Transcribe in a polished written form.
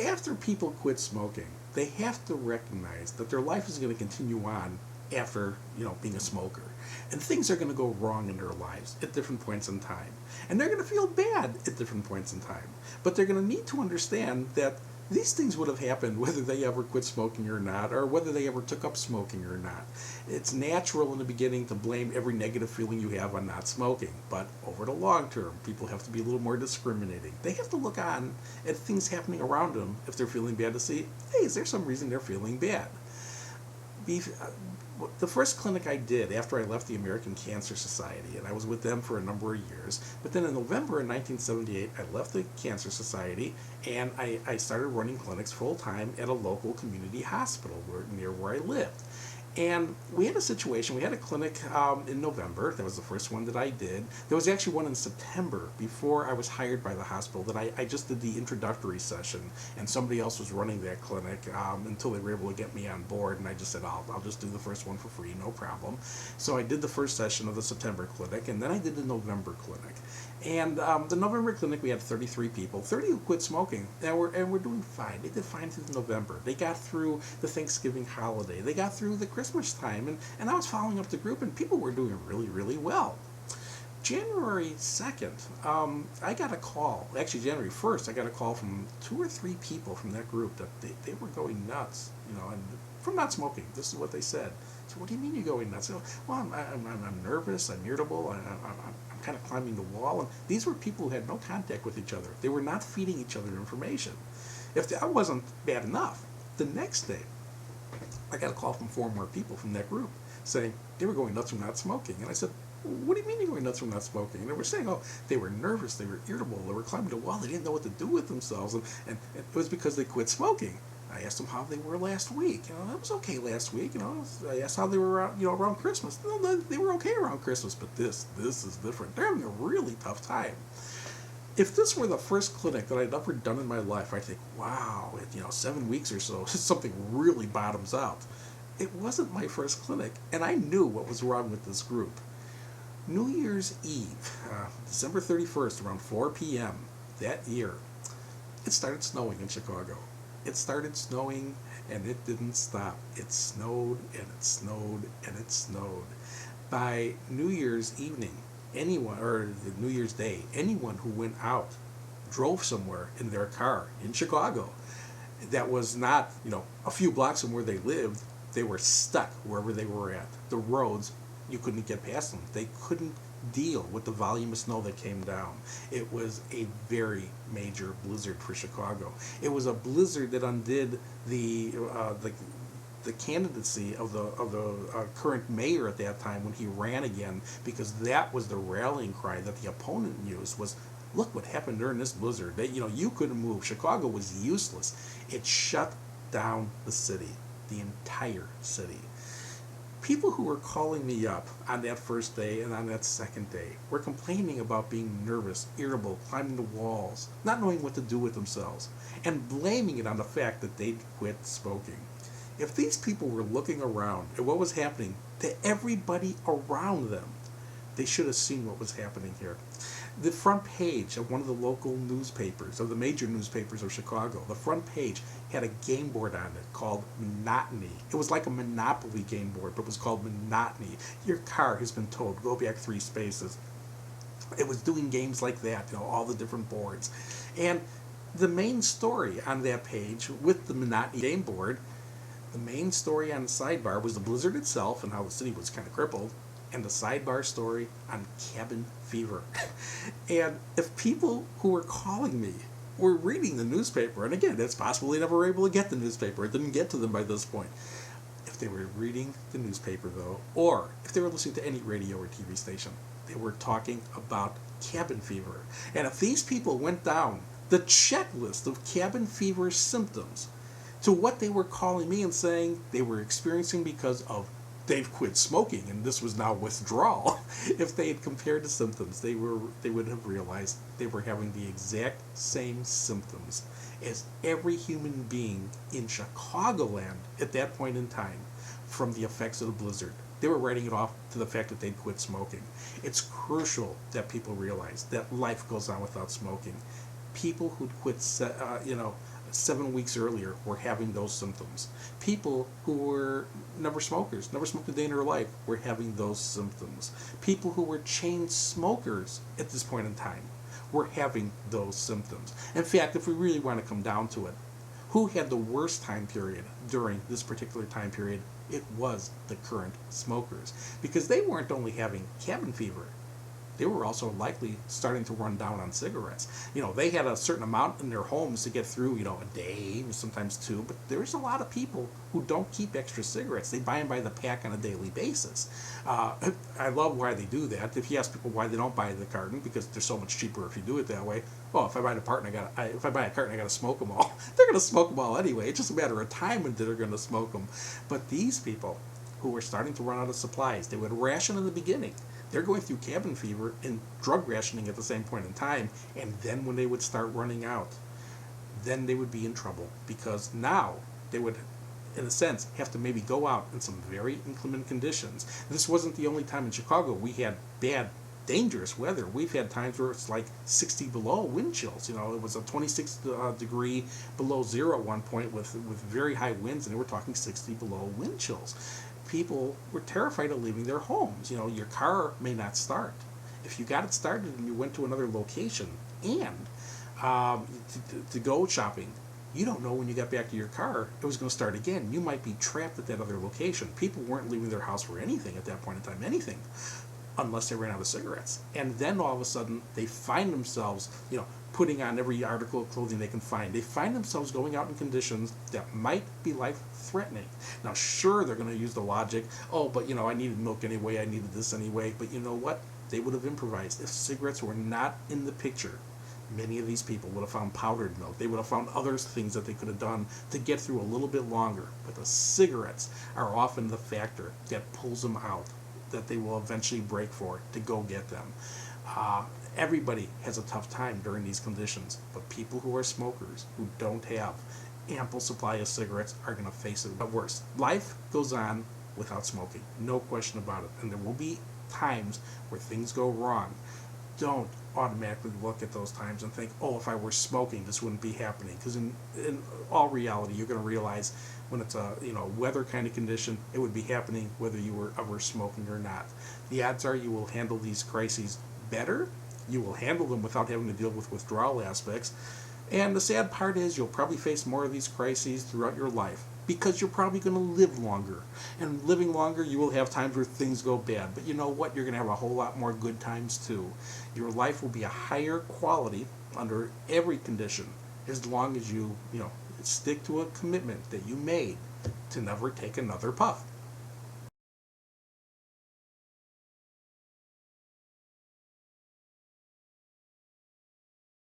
After people quit smoking, they have to recognize that their life is going to continue on after, being a smoker. And things are going to go wrong in their lives at different points in time. And they're going to feel bad at different points in time. But they're going to need to understand that these things would have happened whether they ever quit smoking or not, or whether they ever took up smoking or not. It's natural in the beginning to blame every negative feeling you have on not smoking, but over the long term, people have to be a little more discriminating. They have to look on at things happening around them if they're feeling bad to see, hey, is there some reason they're feeling bad? The first clinic I did after I left the American Cancer Society, and I was with them for a number of years, but then in November of 1978, I left the Cancer Society, and I started running clinics full-time at a local community hospital near where I lived. And we had a situation, we had a clinic in November. That was the first one that I did. There was actually one in September before I was hired by the hospital that I just did the introductory session, and somebody else was running that clinic until they were able to get me on board, and I just said, I'll just do the first one for free, no problem. So I did the first session of the September clinic, and then I did the November clinic. And the November clinic, we had 33 people, 30 who quit smoking, and we're doing fine. They did fine through November. They got through the Thanksgiving holiday. They got through the Christmas time, and I was following up the group, and people were doing really, really well. January 2nd, I got a call. Actually, January 1st, I got a call from 2 or 3 people from that group that they were going nuts, and from not smoking. This is what they said. So, what do you mean you're going nuts? Well, I'm nervous, I'm irritable, I'm kind of climbing the wall. And these were people who had no contact with each other. They were not feeding each other information. If that wasn't bad enough, the next day, I got a call from 4 more people from that group saying they were going nuts from not smoking. And I said, what do you mean you're going nuts from not smoking? And they were saying, they were nervous, they were irritable, they were climbing the wall, they didn't know what to do with themselves, and it was because they quit smoking. I asked them how they were last week. It was okay last week. I asked how they were, around Christmas. No, they were okay around Christmas, but this is different. They're having a really tough time. If this were the first clinic that I'd ever done in my life, I'd think, wow, 7 weeks or so, something really bottoms out. It wasn't my first clinic, and I knew what was wrong with this group. New Year's Eve, December 31st, around 4 p.m. that year, it started snowing in Chicago. It started snowing, and it didn't stop. It snowed, and it snowed, and it snowed. By New Year's evening, or the New Year's Day, anyone who went out, drove somewhere in their car in Chicago, that was not, a few blocks from where they lived, they were stuck wherever they were at. The roads, you couldn't get past them. They couldn't deal with the volume of snow that came down. It was a very major blizzard for Chicago. It was a blizzard that undid the candidacy of the current mayor at that time when he ran again, because that was the rallying cry that the opponent used was, look what happened during this blizzard. You couldn't move. Chicago was useless. It shut down the city, the entire city. People who were calling me up on that first day and on that second day were complaining about being nervous, irritable, climbing the walls, not knowing what to do with themselves, and blaming it on the fact that they'd quit smoking. If these people were looking around at what was happening to everybody around them, they should have seen what was happening here. The front page of one of the local newspapers, of the major newspapers of Chicago, the front page had a game board on it called Monotony. It was like a Monopoly game board, but it was called Monotony. Your car has been towed, go back 3 spaces. It was doing games like that, all the different boards. And the main story on that page with the Monotony game board, the main story on the sidebar was the blizzard itself and how the city was kind of crippled, and the sidebar story on cabin fever. And if people who were calling me were reading the newspaper, and again, it's possible they never were able to get the newspaper, it didn't get to them by this point. If they were reading the newspaper, though, or if they were listening to any radio or TV station, they were talking about cabin fever. And if these people went down the checklist of cabin fever symptoms to what they were calling me and saying they were experiencing because of they've quit smoking and this was now withdrawal. If they had compared the symptoms, they would have realized they were having the exact same symptoms as every human being in Chicagoland at that point in time from the effects of the blizzard. They were writing it off to the fact that they'd quit smoking. It's crucial that people realize that life goes on without smoking. People who'd quit, 7 weeks earlier were having those symptoms. People who were never smokers, never smoked a day in their life, were having those symptoms. People who were chain smokers at this point in time were having those symptoms. In fact, if we really want to come down to it, who had the worst time period during this particular time period? It was the current smokers, because they weren't only having cabin fever, they were also likely starting to run down on cigarettes. They had a certain amount in their homes to get through, a day, sometimes two, but there's a lot of people who don't keep extra cigarettes. They buy them by the pack on a daily basis. I love why they do that. If you ask people why they don't buy the carton, because they're so much cheaper if you do it that way. Well, if I buy a carton, I got to smoke them all. They're going to smoke them all anyway. It's just a matter of time when they're going to smoke them. But these people who were starting to run out of supplies, they would ration in the beginning. They're going through cabin fever and drug rationing at the same point in time, and then when they would start running out, then they would be in trouble, because now they would, in a sense, have to maybe go out in some very inclement conditions. This wasn't the only time in Chicago we had bad, dangerous weather. We've had times where it's like 60 below wind chills. It was a 26 degree below zero at one point with very high winds, and they were talking 60 below wind chills. People were terrified of leaving their homes. Your car may not start. If you got it started and you went to another location and to go shopping, you don't know when you got back to your car it was going to start again. You might be trapped at that other location. People weren't leaving their house for anything at that point in time, anything, unless they ran out of cigarettes. And then all of a sudden they find themselves, putting on every article of clothing they can find. They find themselves going out in conditions that might be life-threatening. Now, sure, they're going to use the logic, but I needed milk anyway, I needed this anyway, but you know what? They would have improvised. If cigarettes were not in the picture, many of these people would have found powdered milk. They would have found other things that they could have done to get through a little bit longer. But the cigarettes are often the factor that pulls them out, that they will eventually break for to go get them. Everybody has a tough time during these conditions, but people who are smokers, who don't have ample supply of cigarettes, are going to face it worse. Life goes on without smoking, no question about it, and there will be times where things go wrong. Don't automatically look at those times and think, if I were smoking, this wouldn't be happening, because in all reality, you're going to realize when it's a weather kind of condition, it would be happening whether you were ever smoking or not. The odds are you will handle these crises better. You will handle them without having to deal with withdrawal aspects. And the sad part is you'll probably face more of these crises throughout your life, because you're probably going to live longer. And living longer, you will have times where things go bad. But you know what? You're going to have a whole lot more good times too. Your life will be a higher quality under every condition, as long as you stick to a commitment that you made to never take another puff.